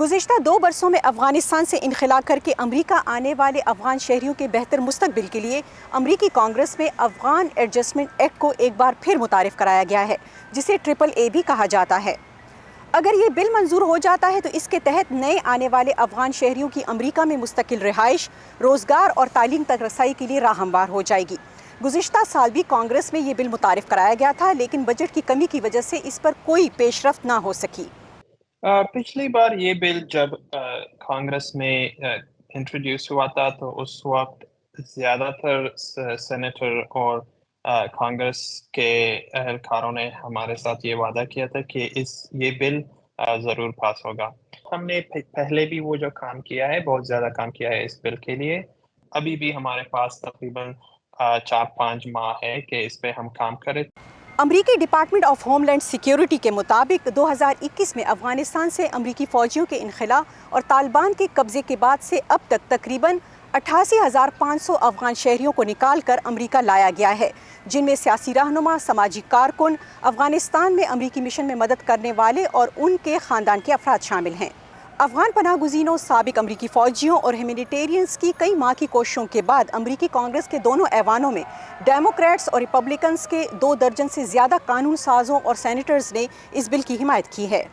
گزشتہ 2 برسوں میں افغانستان سے انخلا کر کے امریکہ آنے والے افغان شہریوں کے بہتر مستقبل کے لیے امریکی کانگریس میں افغان ایڈجسٹمنٹ ایکٹ کو ایک بار پھر متعارف کرایا گیا ہے، جسے AAA بھی کہا جاتا ہے۔ اگر یہ بل منظور ہو جاتا ہے تو اس کے تحت نئے آنے والے افغان شہریوں کی امریکہ میں مستقل رہائش، روزگار اور تعلیم تک رسائی کے لیے راہ ہموار ہو جائے گی۔ گزشتہ سال بھی کانگریس میں یہ بل متعارف کرایا گیا تھا، لیکن بجٹ کی کمی کی وجہ سے اس پر کوئی پیش رفت نہ ہو سکی۔ پچھلی بار یہ بل جب کانگریس میں انٹروڈیوس ہوا تھا تو اس وقت زیادہ تر سینیٹر اور کانگریس کے اہلکاروں نے ہمارے ساتھ یہ وعدہ کیا تھا کہ یہ بل ضرور پاس ہوگا۔ ہم نے پہلے بھی وہ جو کام کیا ہے، بہت زیادہ کام کیا ہے اس بل کے لیے۔ ابھی بھی ہمارے پاس تقریباً 4-5 ماہ ہے کہ اس پہ ہم کام کریں۔ امریکی department of homeland security کے مطابق 2021 میں افغانستان سے امریکی فوجیوں کے انخلا اور طالبان کے قبضے کے بعد سے اب تک تقریباً 88,500 افغان شہریوں کو نکال کر امریکہ لایا گیا ہے، جن میں سیاسی رہنما، سماجی کارکن، افغانستان میں امریکی مشن میں مدد کرنے والے اور ان کے خاندان کے افراد شامل ہیں۔ افغان پناہ گزینوں، سابق امریکی فوجیوں اور ہیومینیٹیرینز کی کئی ماہ کی کوششوں کے بعد امریکی کانگریس کے دونوں ایوانوں میں ڈیموکریٹس اور ریپبلکنز کے 2 درجن سے زیادہ قانون سازوں اور سینیٹرز نے اس بل کی حمایت کی ہے۔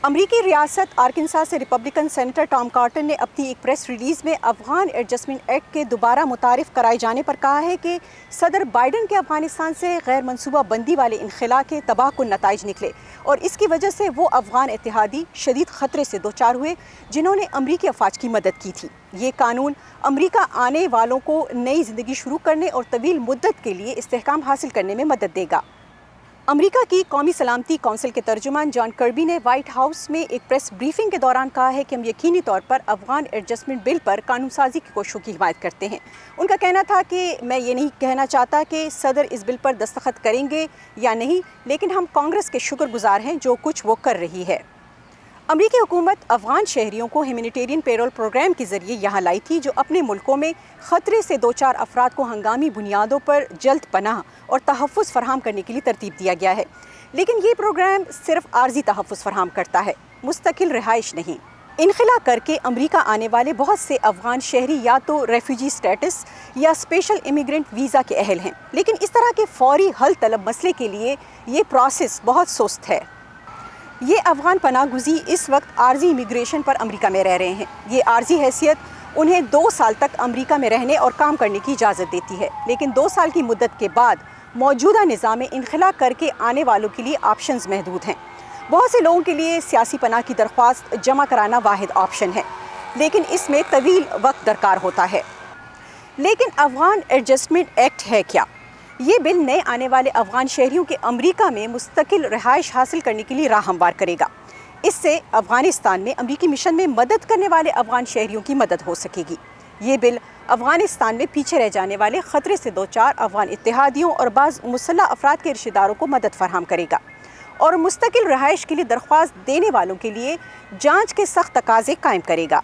امریکی ریاست آرکنسا سے ریپبلکن سینیٹر ٹام کاٹن نے اپنی ایک پریس ریلیز میں افغان ایڈجسٹمنٹ ایکٹ کے دوبارہ متعارف کرائے جانے پر کہا ہے کہ صدر بائیڈن کے افغانستان سے غیر منصوبہ بندی والے انخلا کے تباہ کن نتائج نکلے اور اس کی وجہ سے وہ افغان اتحادی شدید خطرے سے دوچار ہوئے جنہوں نے امریکی افواج کی مدد کی تھی۔ یہ قانون امریکہ آنے والوں کو نئی زندگی شروع کرنے اور طویل مدت کے لیے استحکام حاصل کرنے میں مدد دے گا۔ امریکہ کی قومی سلامتی کونسل کے ترجمان جان کربی نے وائٹ ہاؤس میں ایک پریس بریفنگ کے دوران کہا ہے کہ ہم یقینی طور پر افغان ایڈجسٹمنٹ بل پر قانون سازی کی کوششوں کی حمایت کرتے ہیں۔ ان کا کہنا تھا کہ میں یہ نہیں کہنا چاہتا کہ صدر اس بل پر دستخط کریں گے یا نہیں، لیکن ہم کانگریس کے شکر گزار ہیں جو کچھ وہ کر رہی ہے۔ امریکی حکومت افغان شہریوں کو ہیومینیٹیرین پیرول پروگرام کے ذریعے یہاں لائی تھی، جو اپنے ملکوں میں خطرے سے دوچار افراد کو ہنگامی بنیادوں پر جلد پناہ اور تحفظ فراہم کرنے کے لیے ترتیب دیا گیا ہے۔ لیکن یہ پروگرام صرف عارضی تحفظ فراہم کرتا ہے، مستقل رہائش نہیں۔ انخلا کر کے امریکہ آنے والے بہت سے افغان شہری یا تو ریفیوجی سٹیٹس یا اسپیشل امیگرنٹ ویزا کے اہل ہیں، لیکن اس طرح کے فوری حل طلب مسئلے کے لیے یہ پروسیس بہت سست ہے۔ یہ افغان پناہ گزین اس وقت عارضی امیگریشن پر امریکہ میں رہ رہے ہیں۔ یہ عارضی حیثیت انہیں 2 سال تک امریکہ میں رہنے اور کام کرنے کی اجازت دیتی ہے، لیکن 2 سال کی مدت کے بعد موجودہ نظام میں انخلا کر کے آنے والوں کے لیے آپشنز محدود ہیں۔ بہت سے لوگوں کے لیے سیاسی پناہ کی درخواست جمع کرانا واحد آپشن ہے، لیکن اس میں طویل وقت درکار ہوتا ہے۔ لیکن افغان ایڈجسٹمنٹ ایکٹ ہے کیا؟ یہ بل نئے آنے والے افغان شہریوں کے امریکہ میں مستقل رہائش حاصل کرنے کے لیے راہ ہموار کرے گا۔ اس سے افغانستان میں امریکی مشن میں مدد کرنے والے افغان شہریوں کی مدد ہو سکے گی۔ یہ بل افغانستان میں پیچھے رہ جانے والے خطرے سے دوچار افغان اتحادیوں اور بعض مسلح افراد کے رشتہ داروں کو مدد فراہم کرے گا اور مستقل رہائش کے لیے درخواست دینے والوں کے لیے جانچ کے سخت تقاضے قائم کرے گا۔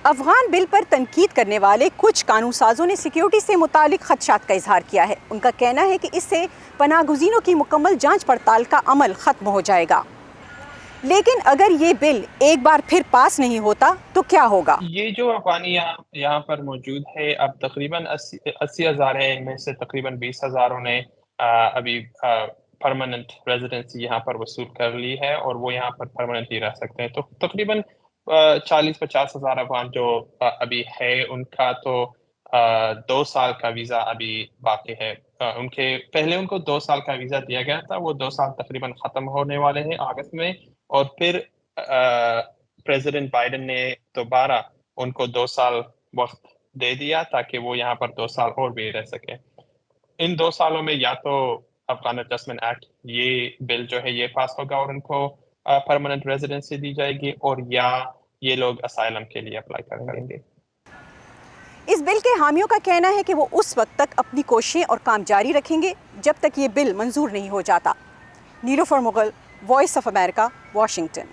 افغان بل پر تنقید کرنے والے کچھ قانون سازوں نے سیکیورٹی سے متعلق خدشات کا اظہار کیا ہے۔ ان کا کہنا ہے کہ اس سے پناہ گزینوں کی مکمل جانچ پڑتال کا عمل ختم ہو جائے گا۔ لیکن اگر یہ بل ایک بار پھر پاس نہیں ہوتا تو کیا ہوگا؟ یہ جو افغانی یہاں پر موجود ہے اب تقریباً 80,000 ہے، ان میں سے تقریباً 20,000 نے ابھی پرماننٹ ریزیڈنسی یہاں پر وصول کر لی ہے اور وہ یہاں پر پرماننٹلی رہ سکتے ہیں۔ تو تقریباً 40-50 ہزار افغان جو ابھی ہے، ان کا تو 2 سال کا ویزا ابھی باقی ہے۔ ان کو 2 سال کا ویزا دیا گیا تھا، وہ 2 سال تقریباً ختم ہونے والے ہیں اگست میں، اور پھر پریزیڈنٹ بائیڈن نے دوبارہ ان کو 2 سال وقت دے دیا تاکہ وہ یہاں پر 2 سال اور بھی رہ سکیں۔ ان 2 سالوں میں یا تو افغان ایڈجسٹمنٹ ایکٹ یہ بل جو ہے یہ پاس ہوگا اور ان کو پرماننٹ ریزیڈنسی دی جائے گی، اور یا یہ لوگ اسائلم کے لیے اپلائی کریں گے۔ اس بل کے حامیوں کا کہنا ہے کہ وہ اس وقت تک اپنی کوششیں اور کام جاری رکھیں گے جب تک یہ بل منظور نہیں ہو جاتا۔ Nilofar Mughal, voice of America, Washington.